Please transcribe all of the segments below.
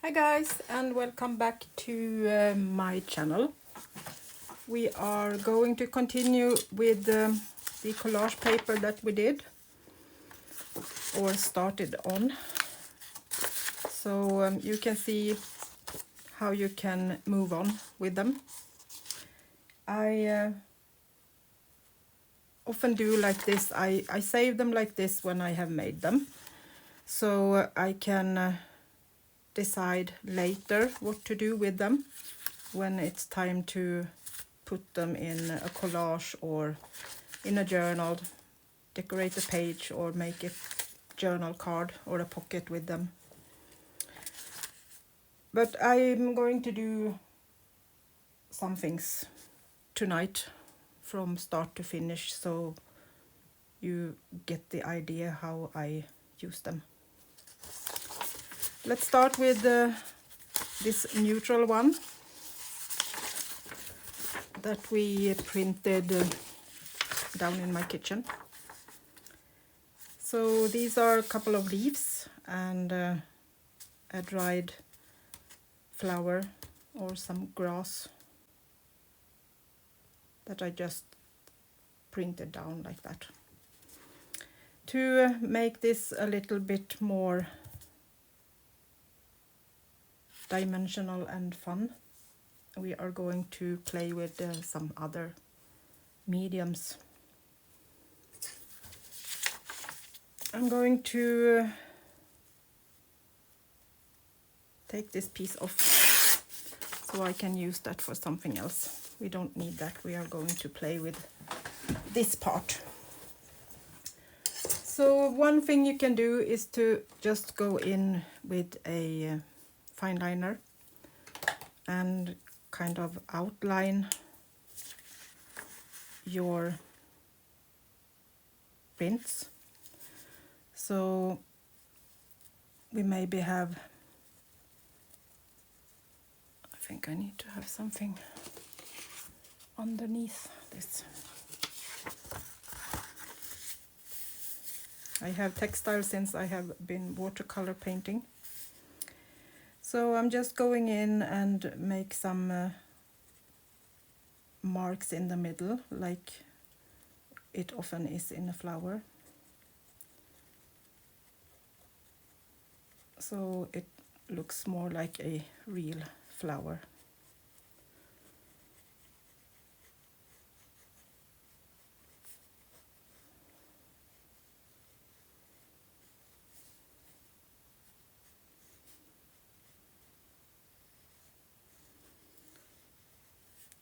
Hi guys, and welcome back to my channel. We are going to continue with the collage paper that we did or started on. So you can see how you can move on with them. I often do like this. I save them like this when I have made them, so I can decide later what to do with them when it's time to put them in a collage or in a journal, decorate a page or make a journal card or a pocket with them. But I'm going to do some things tonight from start to finish, so you get the idea how I use them. Let's start with this neutral one that we printed down in my kitchen. So these are a couple of leaves and a dried flower or some grass that I just printed down like that. To make this a little bit more dimensional and fun, we are going to play with some other mediums. I'm going to take this piece off so I can use that for something else. We don't need that. We are going to play with this part. So one thing you can do is to just go in with a fine liner and kind of outline your prints. So we maybe have, I think I need to have something underneath this. I have textile since I have been watercolor painting. So I'm just going in and make some marks in the middle, like it often is in a flower. So it looks more like a real flower.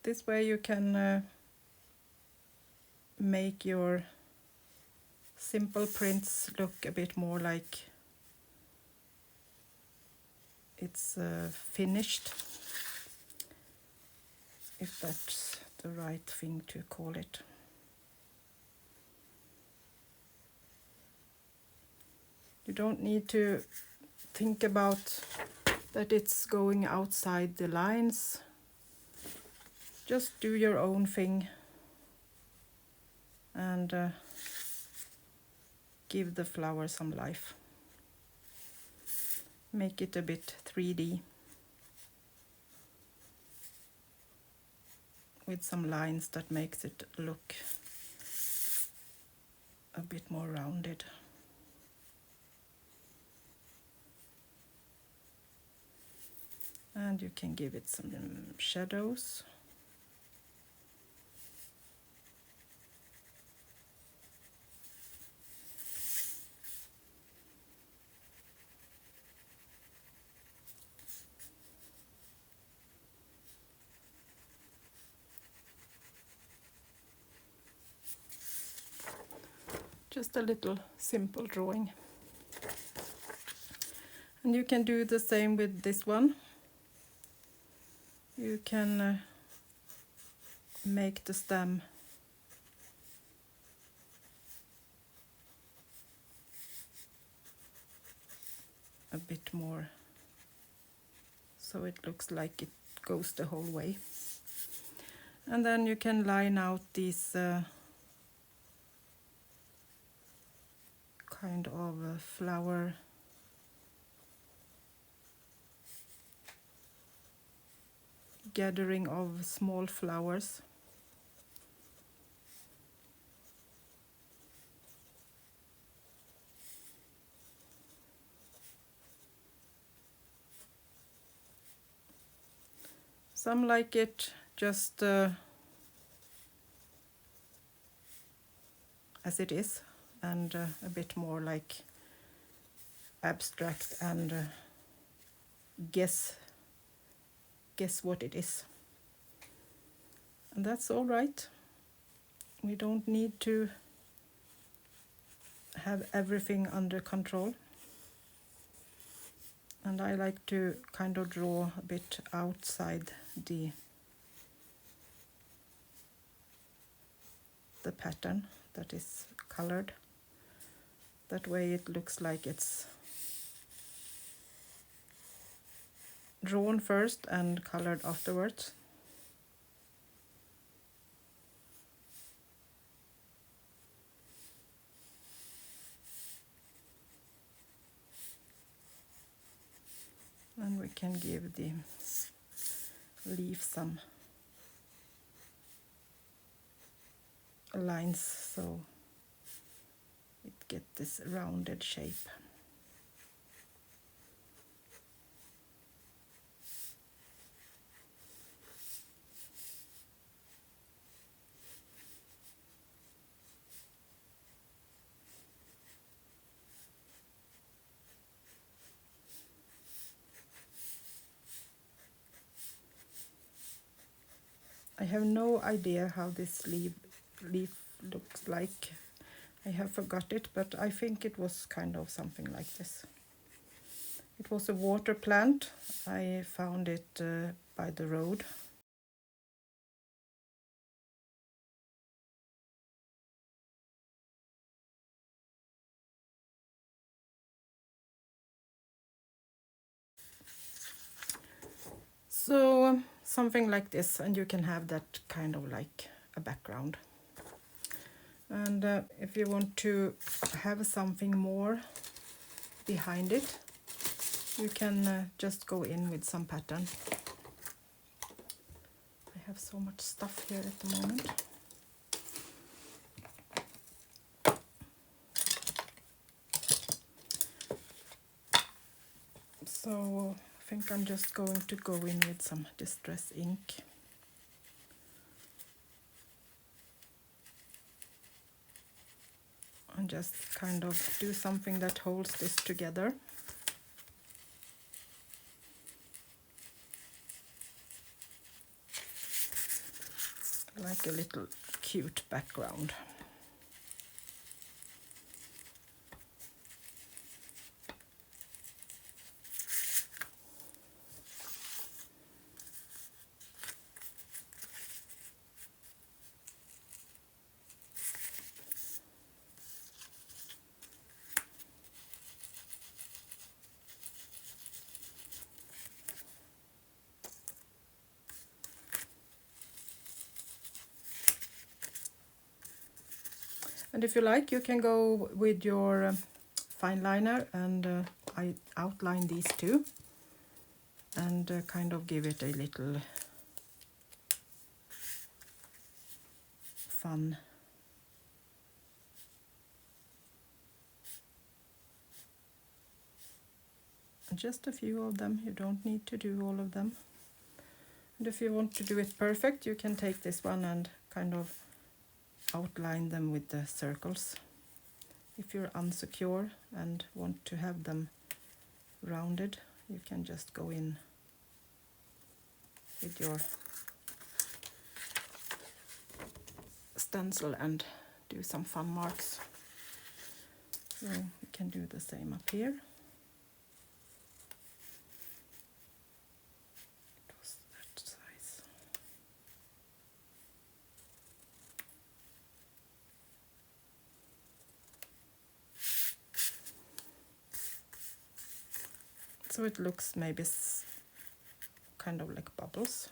This way you can make your simple prints look a bit more like it's finished, if that's the right thing to call it. You don't need to think about that it's going outside the lines. Just do your own thing and give the flower some life. Make it a bit 3D with some lines that makes it look a bit more rounded. And you can give it some shadows. Just a little simple drawing. And you can do the same with this one. You can make the stem a bit more so it looks like it goes the whole way. And then you can line out these kind of flower gathering of small flowers. Some like it just as it is, and a bit more like abstract and guess what it is. And that's all right. We don't need to have everything under control. And I like to kind of draw a bit outside the pattern that is colored. That way it looks like it's drawn first and colored afterwards. And we can give the leaf some lines so it gets this rounded shape. I have no idea how this leaf looks like. I have forgot it, but I think it was kind of something like this. It was a water plant. I found it by the road. So something like this, and you can have that kind of like a background. And if you want to have something more behind it, you can just go in with some pattern. I have so much stuff here at the moment. So I think I'm just going to go in with some distress ink. And just kind of do something that holds this together. Like a little cute background. And if you like, you can go with your fine liner, and I outline these two and kind of give it a little fun. Just a few of them, you don't need to do all of them. And if you want to do it perfect, you can take this one and kind of outline them with the circles. If you're unsecure and want to have them rounded, you can just go in with your stencil and do some fun marks. So we can do the same up here. It was that size. So it looks maybe kind of like bubbles.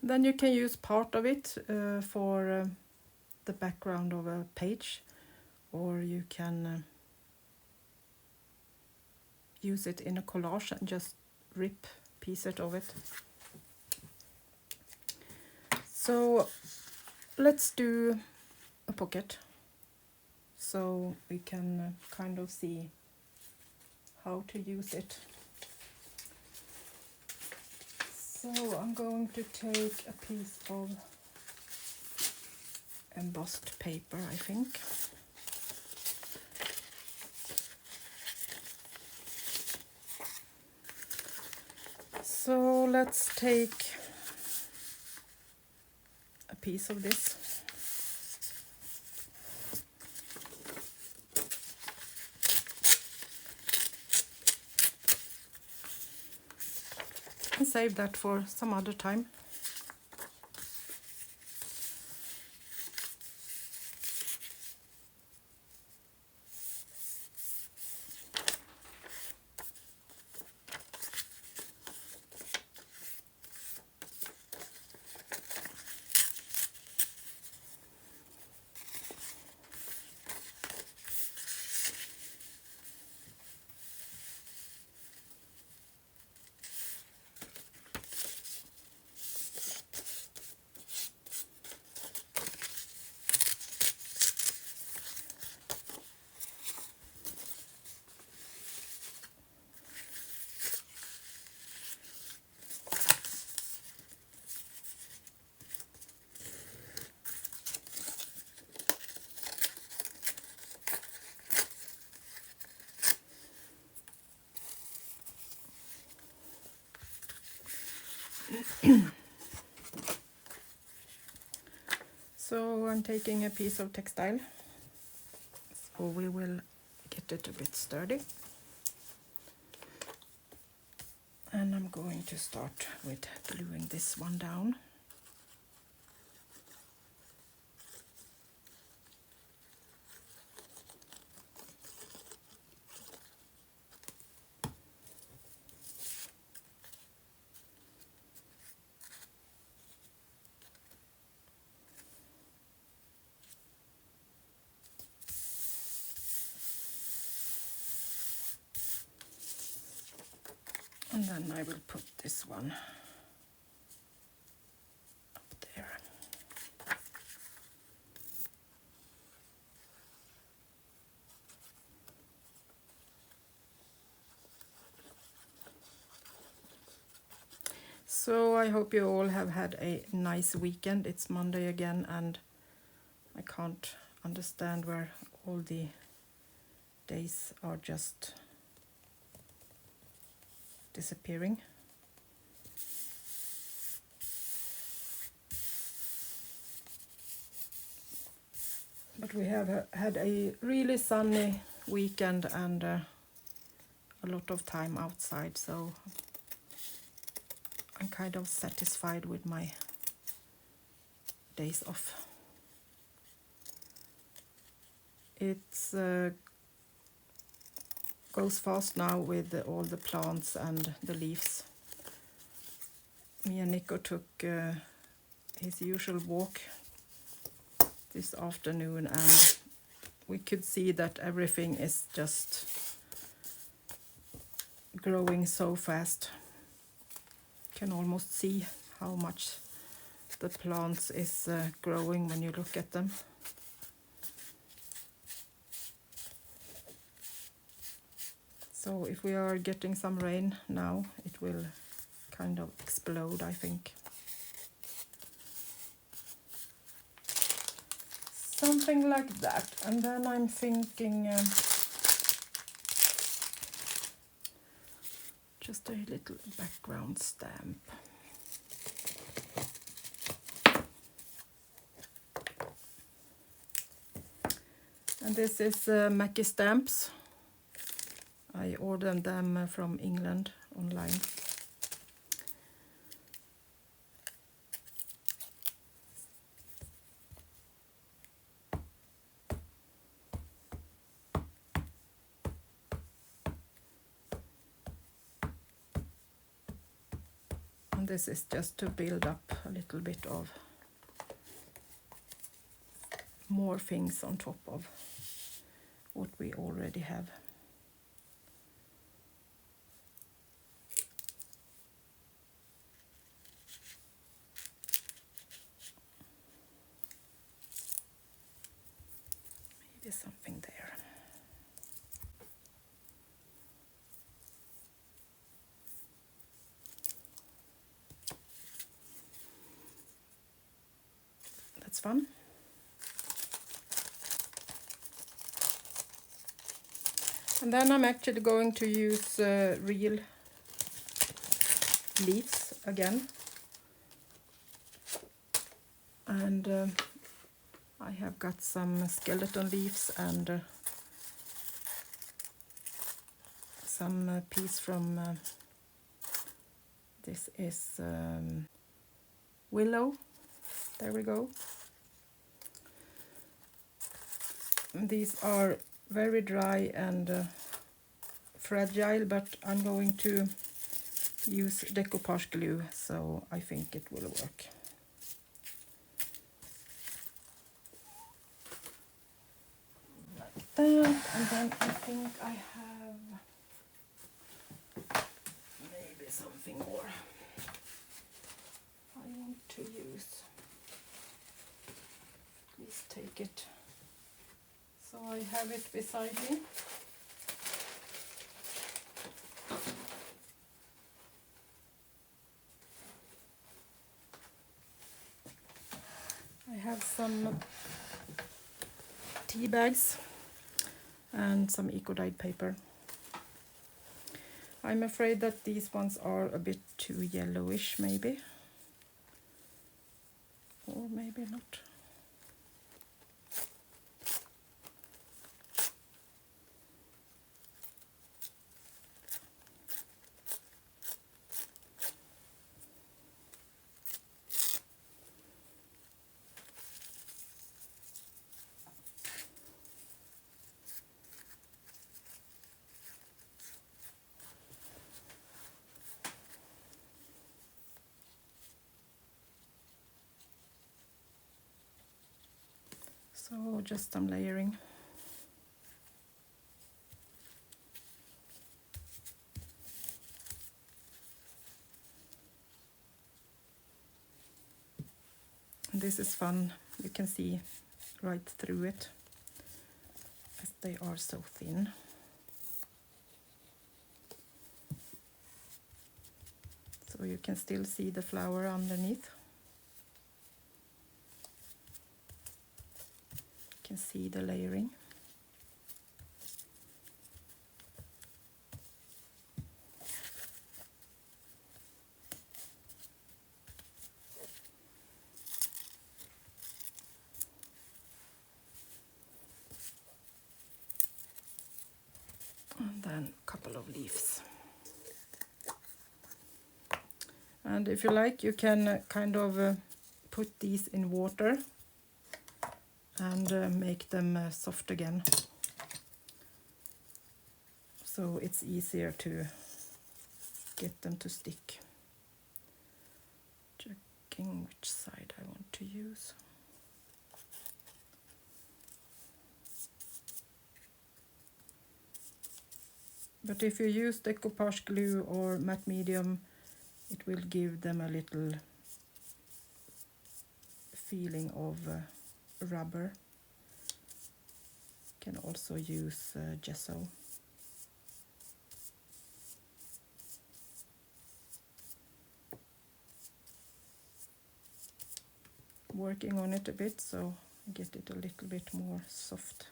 Then you can use part of it for the background of a page, or you can use it in a collage and just rip pieces of it. So let's do a pocket so we can kind of see how to use it. So I'm going to take a piece of embossed paper, I think. So let's take a piece of this. And save that for some other time. So I'm taking a piece of textile, so we will get it a bit sturdy. And I'm going to start with gluing this one down. And then I will put this one up there. So I hope you all have had a nice weekend. It's Monday again, and I can't understand where all the days are just disappearing. But we have had a really sunny weekend and a lot of time outside, so I'm kind of satisfied with my days off. It's goes fast now with all the plants and the leaves. Me and Nico took his usual walk this afternoon, and we could see that everything is just growing so fast. Can almost see how much the plants is growing when you look at them. So if we are getting some rain now, it will kind of explode, I think. Something like that. And then I'm thinking just a little background stamp. And this is Mackie stamps. I ordered them from England online. And And this is just to build up a little bit of more things on top of what we already have. Maybe something there. That's fun. And then I'm actually going to use real leaves again. And I have got some skeleton leaves and some piece from this is willow. There we go. And these are very dry and fragile, but I'm going to use decoupage glue, so I think it will work. That, and then I think I have maybe something more I want to use. Please take it. So I have it beside me. I have some tea bags and some eco-dyed paper. I'm afraid that these ones are a bit too yellowish, maybe. Or maybe not. So just some layering. And this is fun. You can see right through it as they are so thin. So you can still see the flower underneath. You can see the layering. And then a couple of leaves. And if you like, you can kind of put these in water and make them soft again. So it's easier to get them to stick. Checking which side I want to use. But if you use decoupage glue or matte medium, it will give them a little feeling of rubber. You can also use gesso. Working on it a bit so I get it a little bit more soft.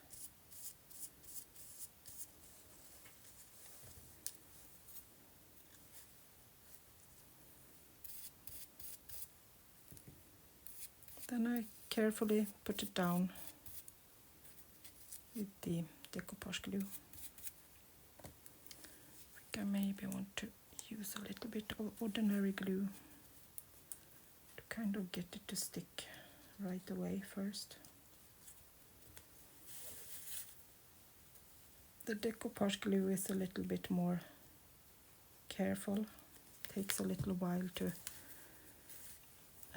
Then I carefully put it down with the decoupage glue. I think I maybe want to use a little bit of ordinary glue to kind of get it to stick right away first. The decoupage glue is a little bit more careful. Takes a little while to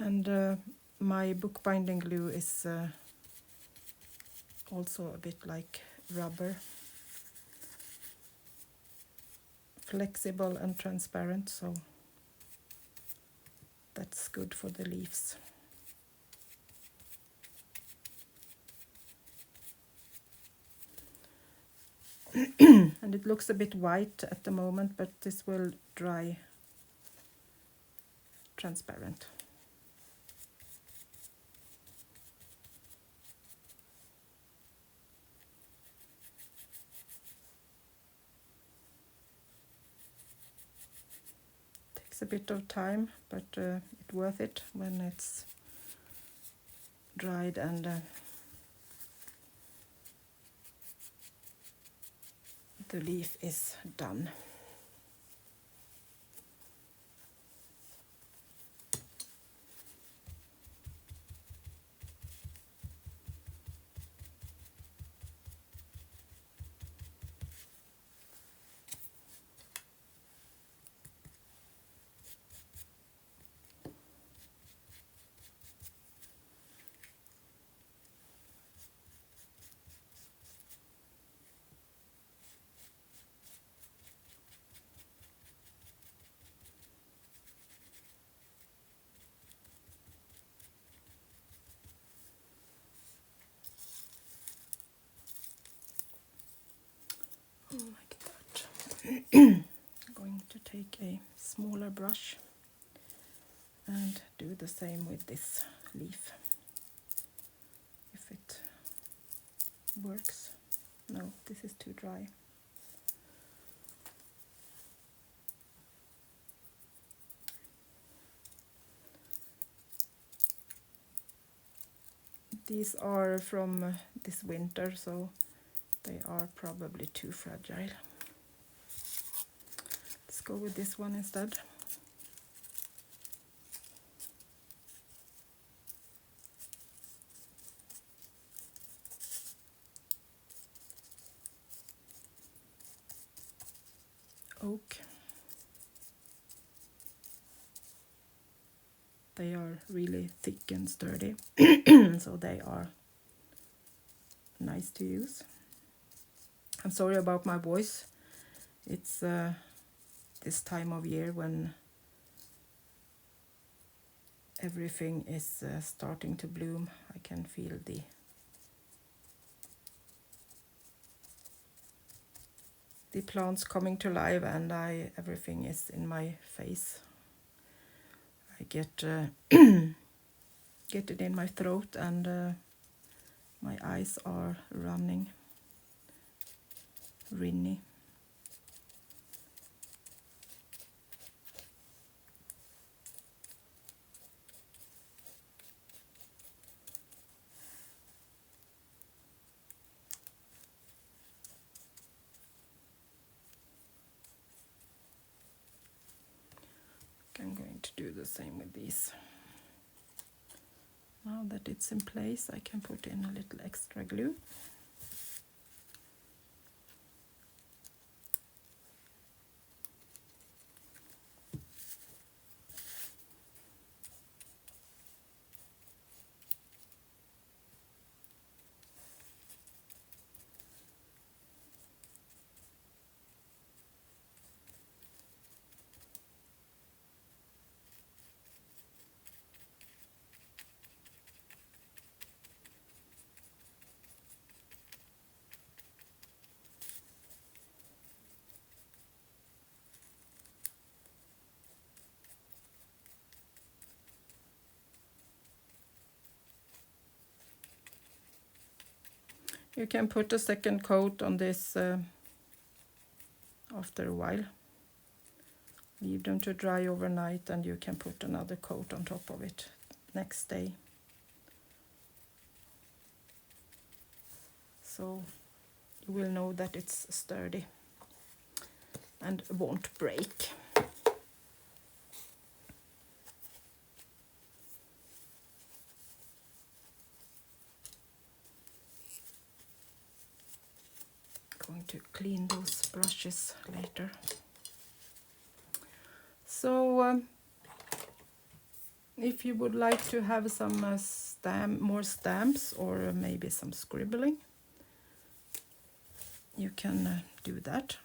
And my bookbinding glue is also a bit like rubber, flexible and transparent, so that's good for the leaves. And it looks a bit white at the moment, but this will dry transparent. Takes a bit of time, but it's worth it when it's dried and the leaf is done. Like that. I'm going to take a smaller brush and do the same with this leaf, if it works. No, this is too dry. These are from this winter, so they are probably too fragile. Let's go with this one instead. Oak. They are really thick and sturdy, so they are nice to use. I'm sorry about my voice. It's this time of year when everything is starting to bloom. I can feel the plants coming to life, and everything is in my face. I get get it in my throat, and my eyes are running, rinny. I'm going to do the same with these. Now that it's in place, I can put in a little extra glue. You can put a second coat on this after a while. Leave them to dry overnight, and you can put another coat on top of it next day. So you will know that it's sturdy and won't break. Going to clean those brushes later. So If you would like to have some more stamps or maybe some scribbling, you can do that.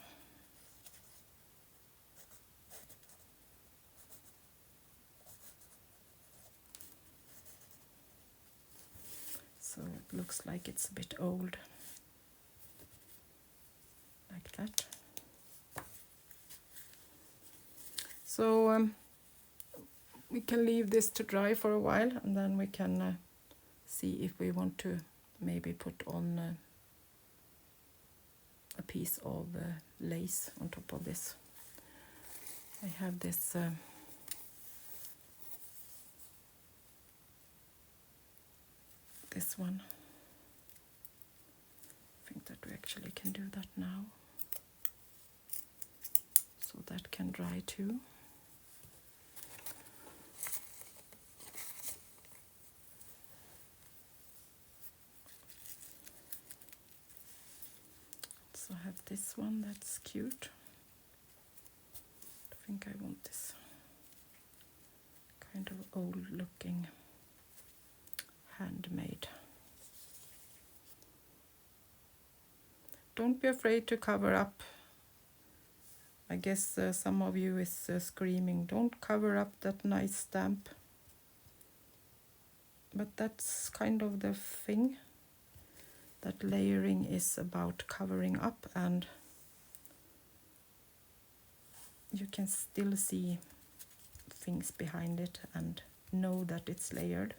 So it looks like it's a bit old, like that. So we can leave this to dry for a while, and then we can see if we want to maybe put on a piece of lace on top of this. I have this this one. I think that we actually can do that now, so that can dry too. So I have this one that's cute. I think I want this kind of old looking handmade. Don't be afraid to cover up. I guess some of you is screaming, don't cover up that nice stamp. But that's kind of the thing, that layering is about covering up, and you can still see things behind it and know that it's layered.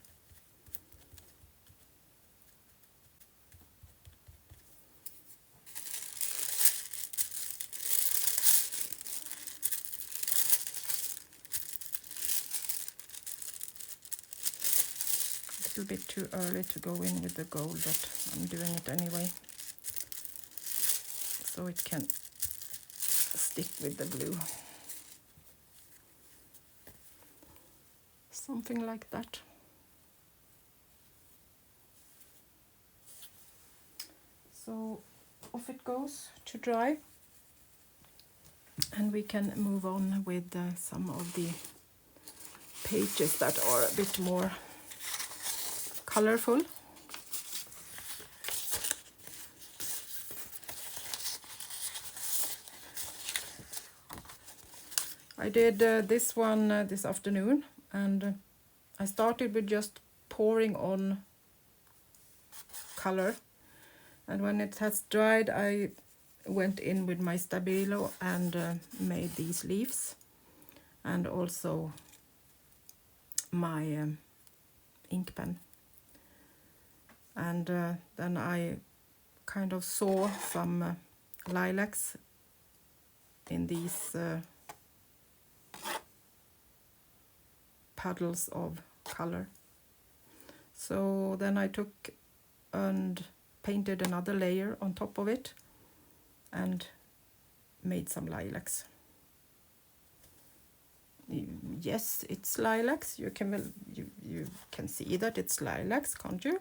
A little bit too early to go in with the gold, but I'm doing it anyway, so it can stick with the blue. Something like that. So off it goes to dry, and we can move on with some of the pages that are a bit more colorful. I did this one this afternoon, and I started with just pouring on color, and when it has dried I went in with my Stabilo and made these leaves, and also my ink pen. And then I kind of saw some lilacs in these puddles of color. So then I took and painted another layer on top of it and made some lilacs. Yes, it's lilacs. You can see that it's lilacs, can't you?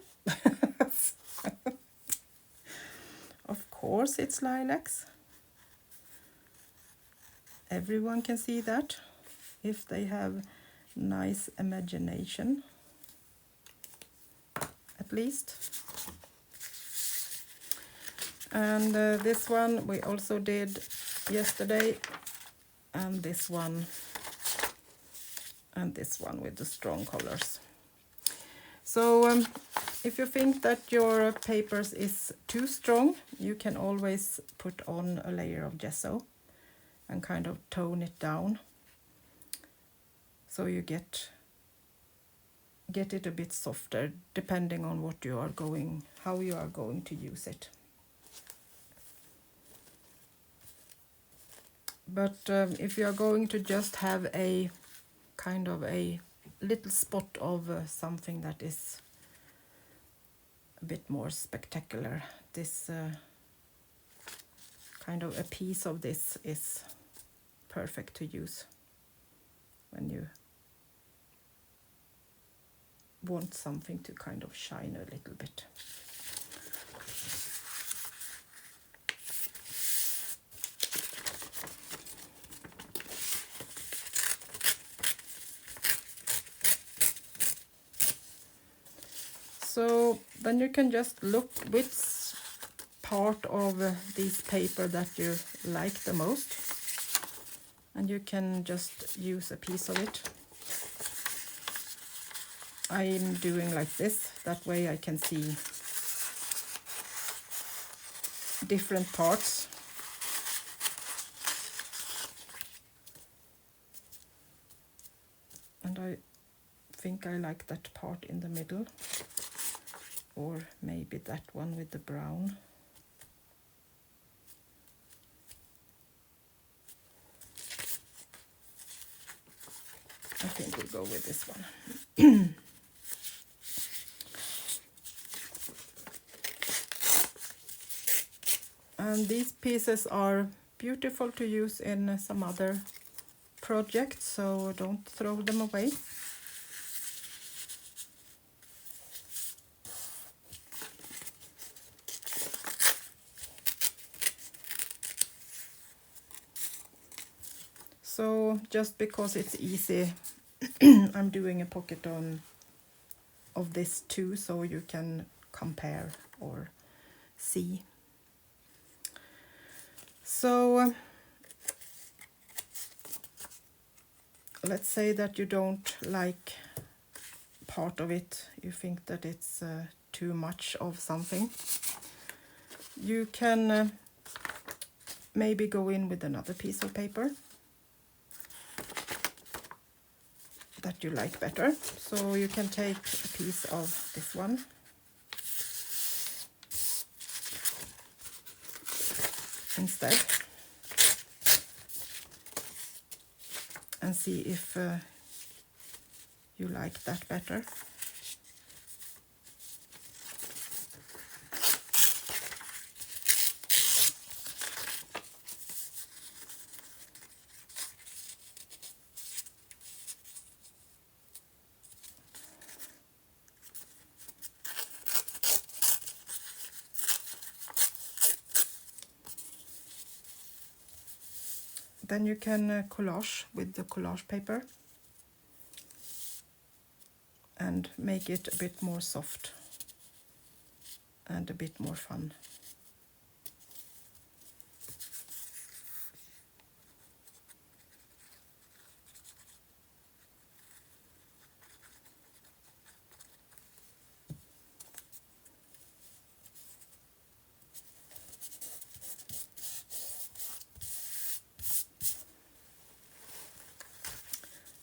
Of course it's lilacs. Everyone can see that if they have nice imagination, at least. And this one we also did yesterday, and this one with the strong colors. So if you think that your papers is too strong, you can always put on a layer of gesso and kind of tone it down, so you get it a bit softer, depending on how you are going to use it. But if you are going to just have a kind of a little spot of something that is a bit more spectacular, this kind of a piece of this is perfect to use when you want something to kind of shine a little bit. So then you can just look which part of this paper that you like the most, and you can just use a piece of it. I'm doing like this, that way I can see different parts. And I think I like that part in the middle, or maybe that one with the brown. I think we'll go with this one. And these pieces are beautiful to use in some other projects, so don't throw them away. So just because it's easy, I'm doing a pocket on of this too, so you can compare or see. So let's say that you don't like part of it, you think that it's too much of something. You can maybe go in with another piece of paper that you like better. So you can take a piece of this one instead and see if you like that better. Then you can collage with the collage paper and make it a bit more soft and a bit more fun.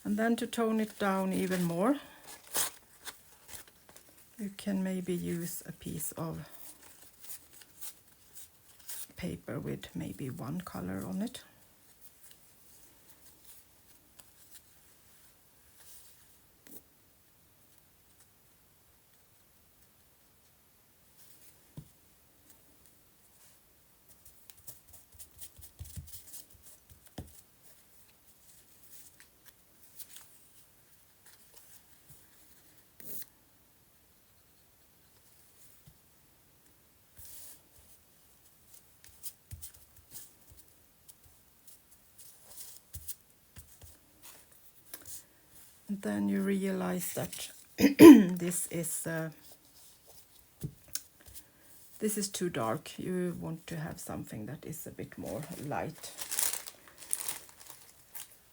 And then to tone it down even more, you can maybe use a piece of paper with maybe one color on it. And then you realize that this is too dark. You want to have something that is a bit more light.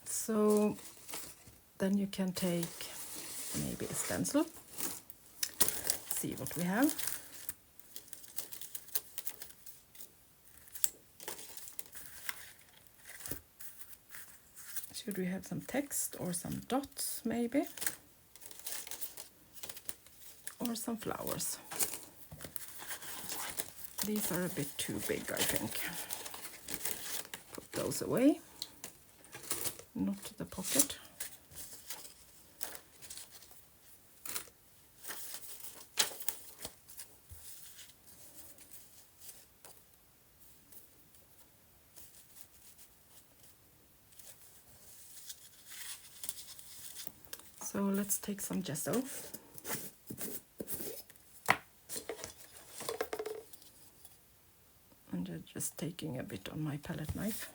So then you can take maybe a stencil. See what we have. Should we have some text or some dots maybe? Or some flowers. These are a bit too big, I think. Put those away. Not the pocket. So let's take some gesso. And I'm just taking a bit on my palette knife.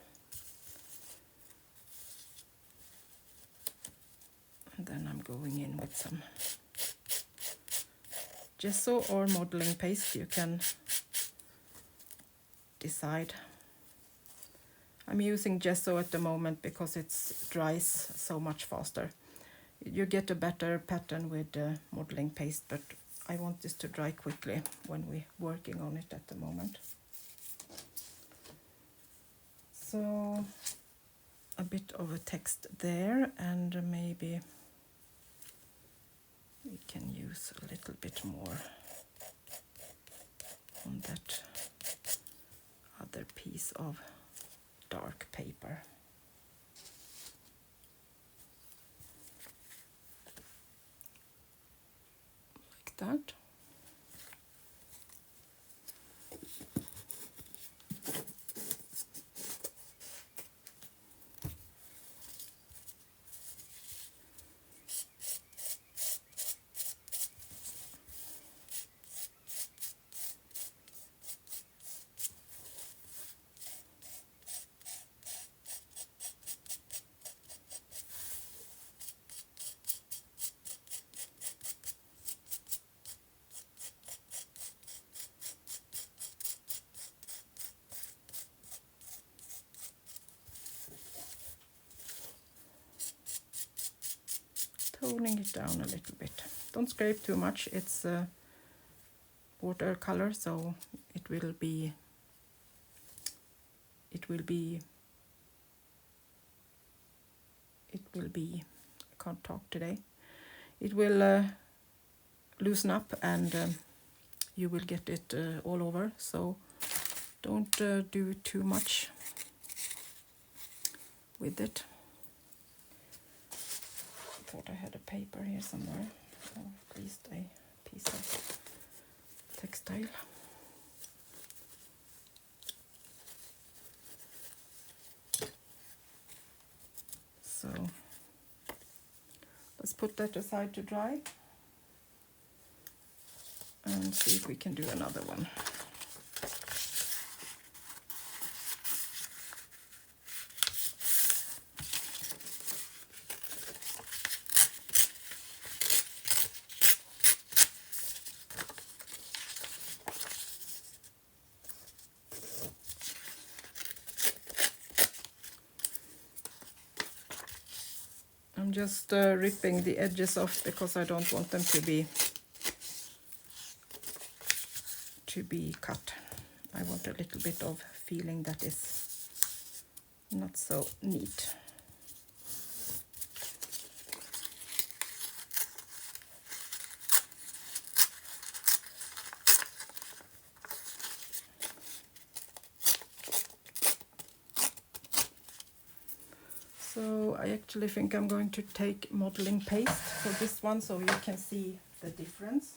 And then I'm going in with some gesso or modeling paste, you can decide. I'm using gesso at the moment because it dries so much faster. You get a better pattern with modeling paste, but I want this to dry quickly when we're working on it at the moment. So a bit of a text there, and maybe we can use a little bit more on that other piece of dark paper. Like that. Toning it down a little bit. Don't scrape too much. It's watercolor, so it will be I can't talk today. It will loosen up, and you will get it all over, so don't do too much with it. I thought I had a paper here somewhere, or at least a piece of textile. So let's put that aside to dry and see if we can do another one. I'm just ripping the edges off because I don't want them to be cut. I want a little bit of feeling that is not so neat. So I actually think I'm going to take modeling paste for this one, so you can see the difference.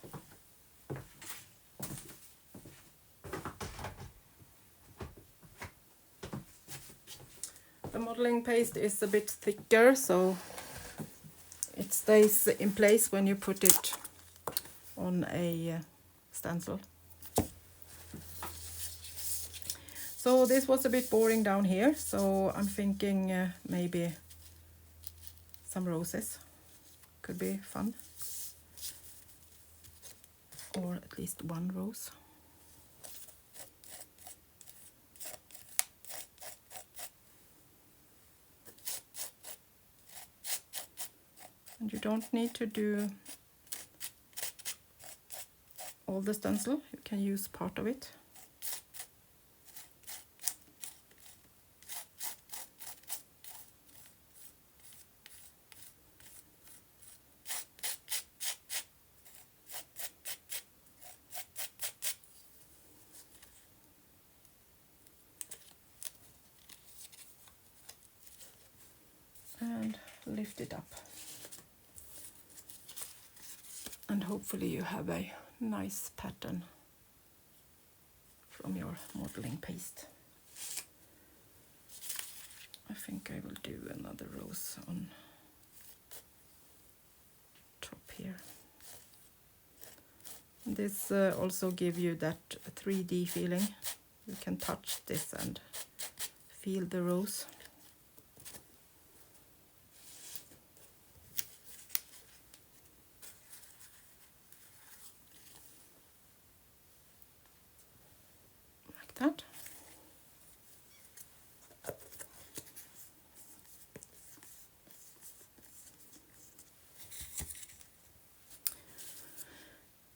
The modeling paste is a bit thicker, so it stays in place when you put it on a stencil. So this was a bit boring down here, so I'm thinking maybe some roses could be fun, or at least one rose. And you don't need to do all the stencil, you can use part of it. And lift it up. And hopefully you have a nice pattern from your modeling paste. I think I will do another rose on top here. This also gives you that 3D feeling. You can touch this and feel the rose. that.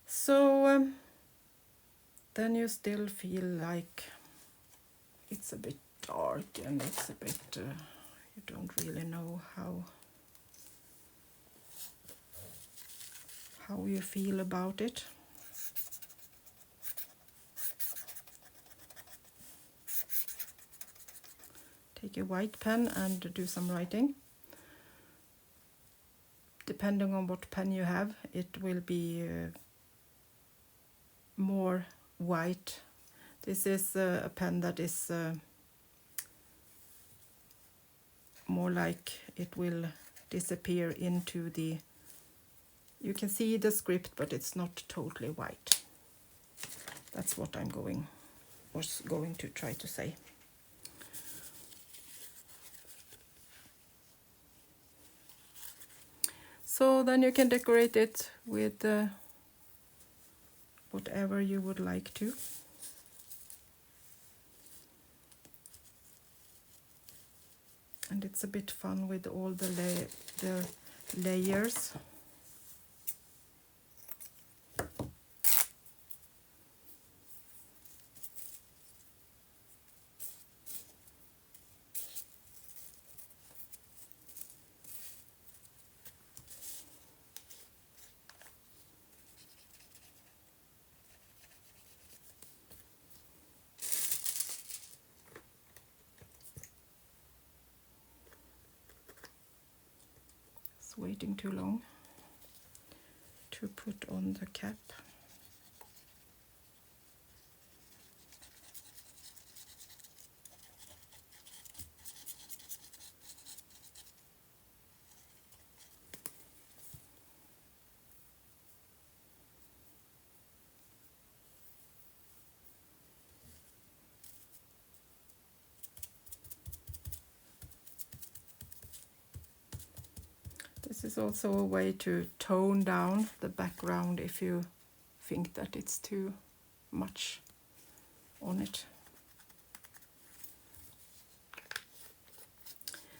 So then you still feel like it's a bit dark and it's a bit, you don't really know how you feel about it. Take a white pen and do some writing. Depending on what pen you have, it will be more white. This is a pen that is more like it will disappear into the, you can see the script, but it's not totally white. That's what I was going to try to say. So then you can decorate it with whatever you would like to. And it's a bit fun with all the layers. Waiting too long to put on the cap. This is also a way to tone down the background if you think that it's too much on it.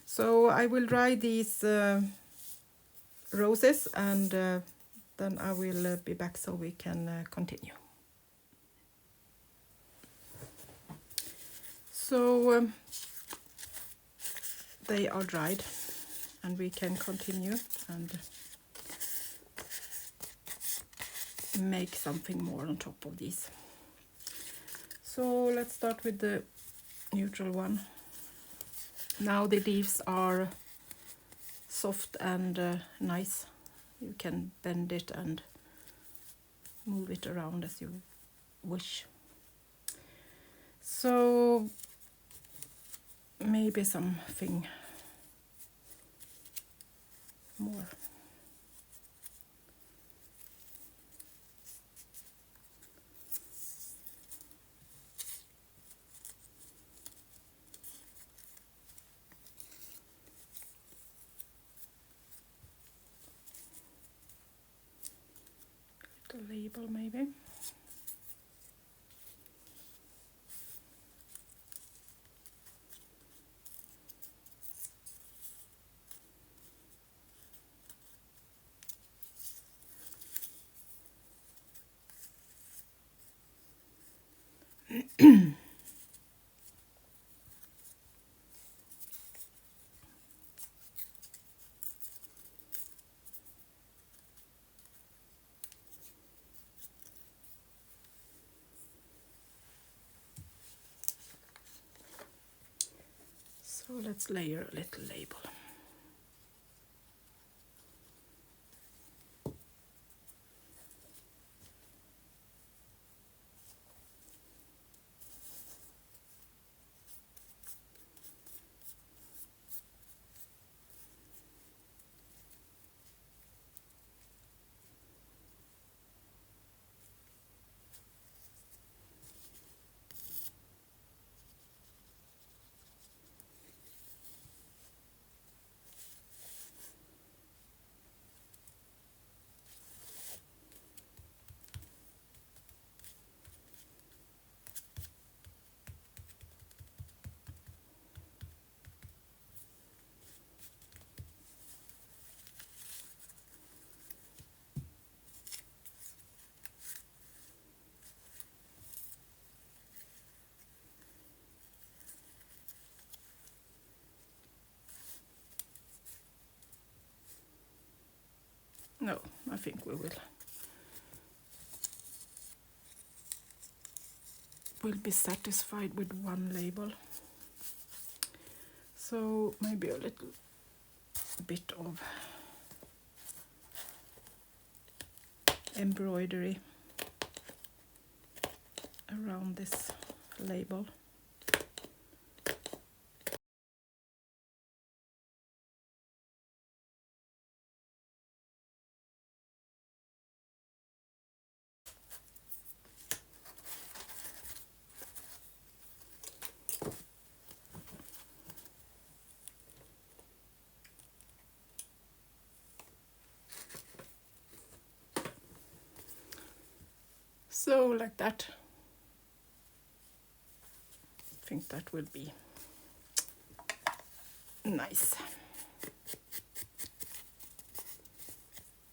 So I will dry these roses and then I will be back so we can continue. So they are dried and we can continue and make something more on top of these. So let's start with the neutral one. Now the leaves are soft and nice. You can bend it and move it around as you wish. So maybe something more. The label maybe. So let's layer a little label. No, I think we will be satisfied with one label. So maybe a little bit of embroidery around this label. So like that. I think that will be nice.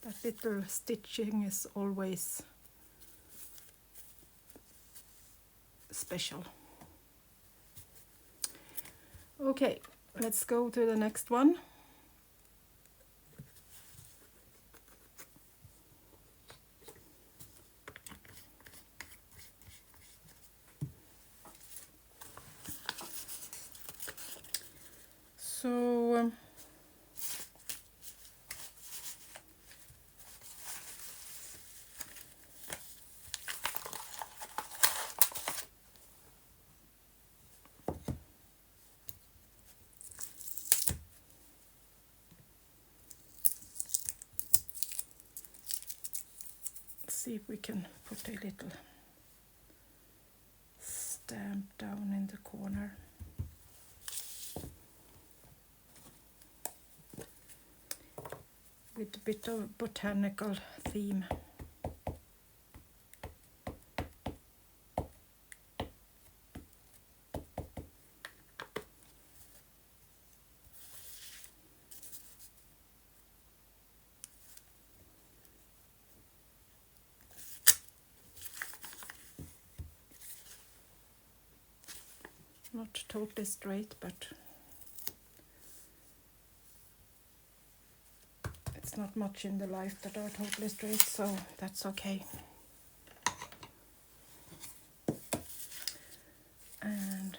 That little stitching is always special. Okay, let's go to the next one. So see if we can put a little stamp down in the corner. With a bit of botanical theme. Not totally straight, but it's not much in the life that are totally straight, so that's okay. And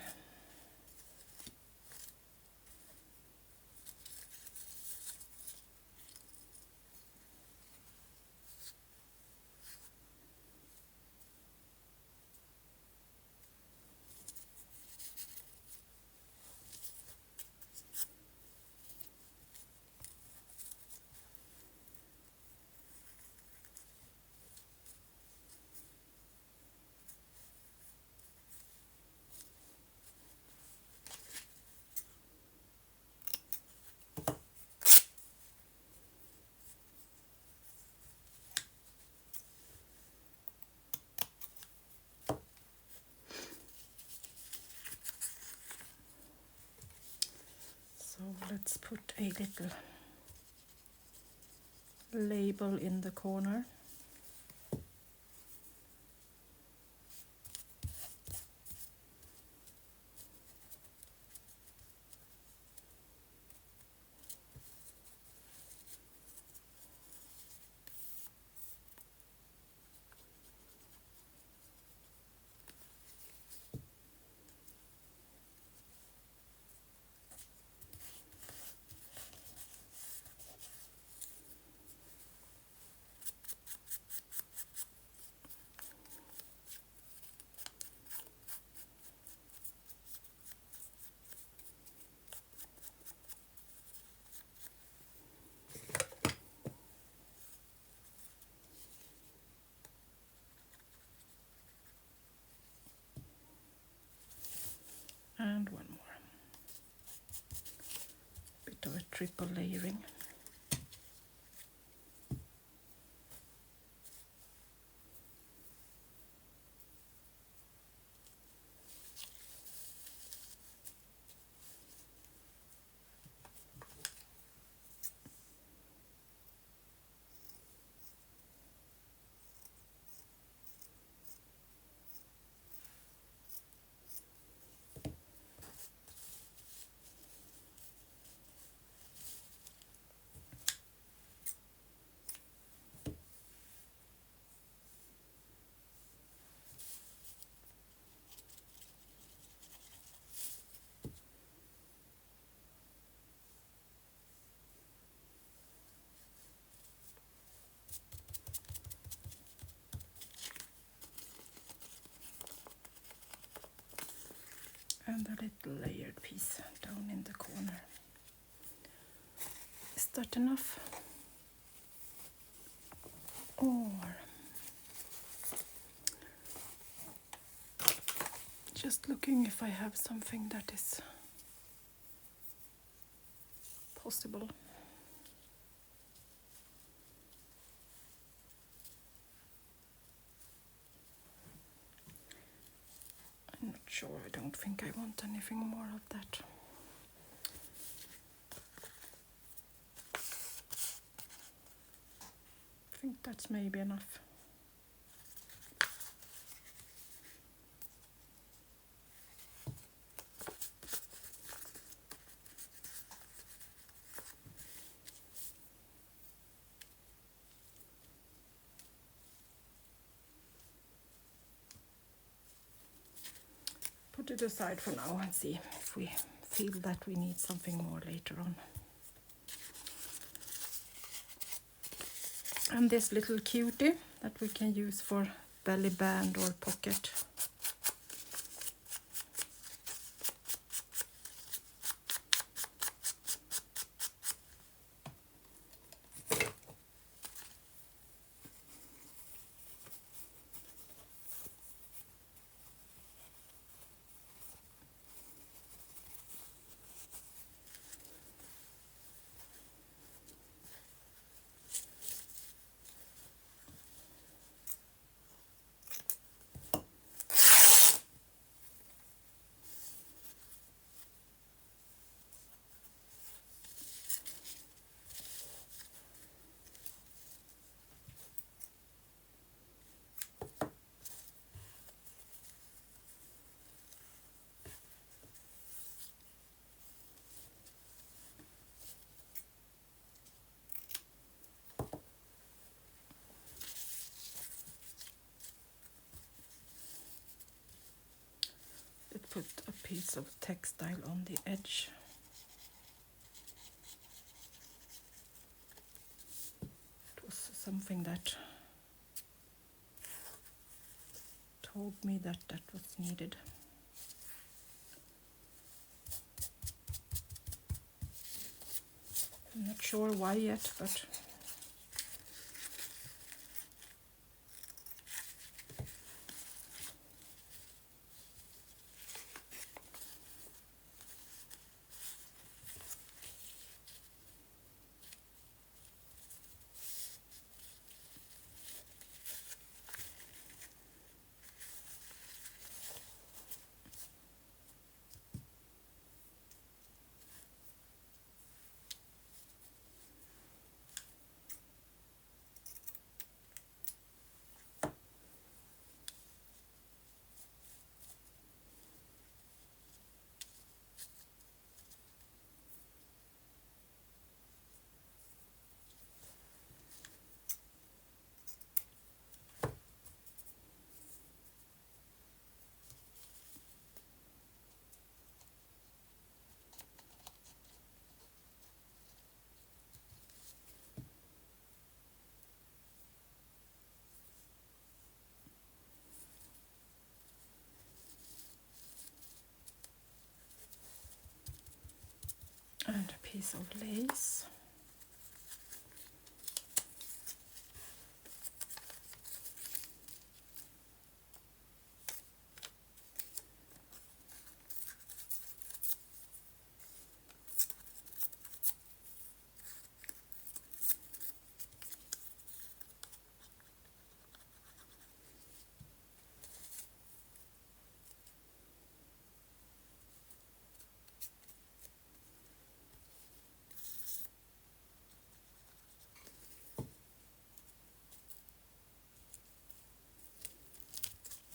so let's put a little label in the corner. And one more. Bit of a triple layering. And a little layered piece down in the corner. Is that enough? Or just looking if I have something that is possible. I'm not sure, I don't think I want anything more of that. I think that's maybe enough. Put it aside for now and see if we feel that we need something more later on. And this little cutie that we can use for belly band or pocket. Put a piece of textile on the edge. It was something that told me that that was needed. I'm not sure why yet, but and a piece of lace.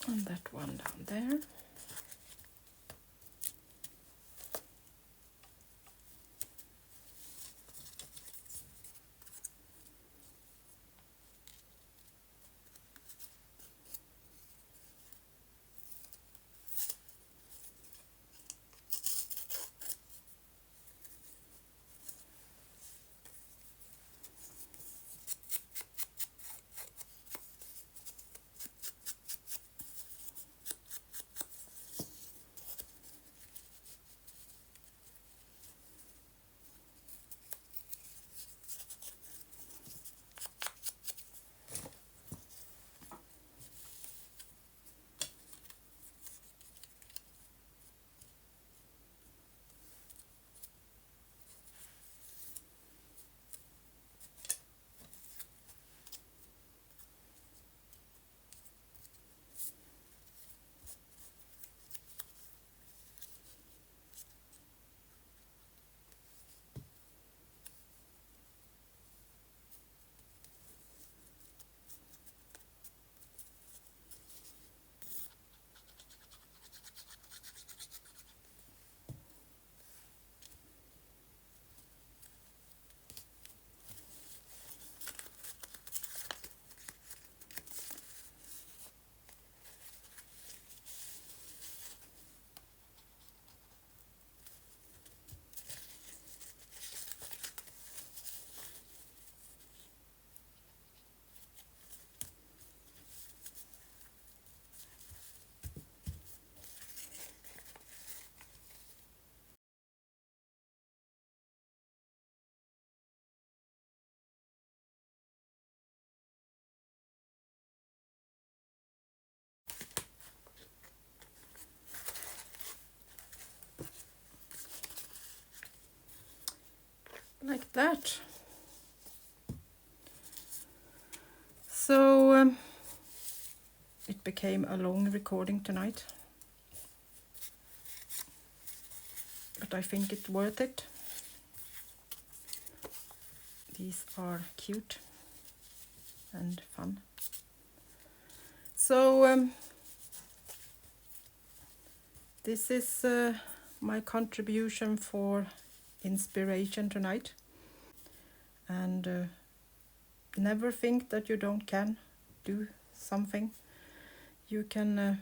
And that one down there. like that. So it became a long recording tonight, but I think it's worth it. These are cute and fun. So this is my contribution for inspiration tonight. And never think that you can do something. You can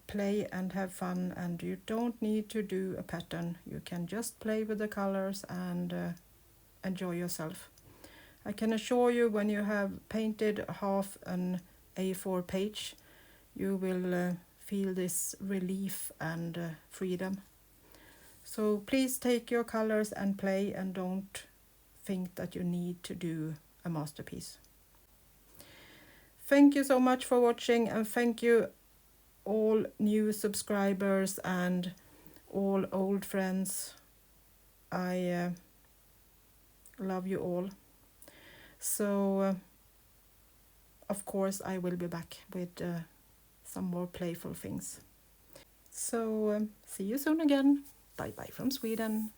play and have fun, and you don't need to do a pattern. You can just play with the colors and enjoy yourself. I can assure you, when you have painted half an A4 page, you will feel this relief and freedom. So please take your colors and play, and don't think that you need to do a masterpiece. Thank you so much for watching, and thank you all new subscribers and all old friends. I love you all. So of course I will be back with some more playful things. So see you soon again. Bye bye from Sweden.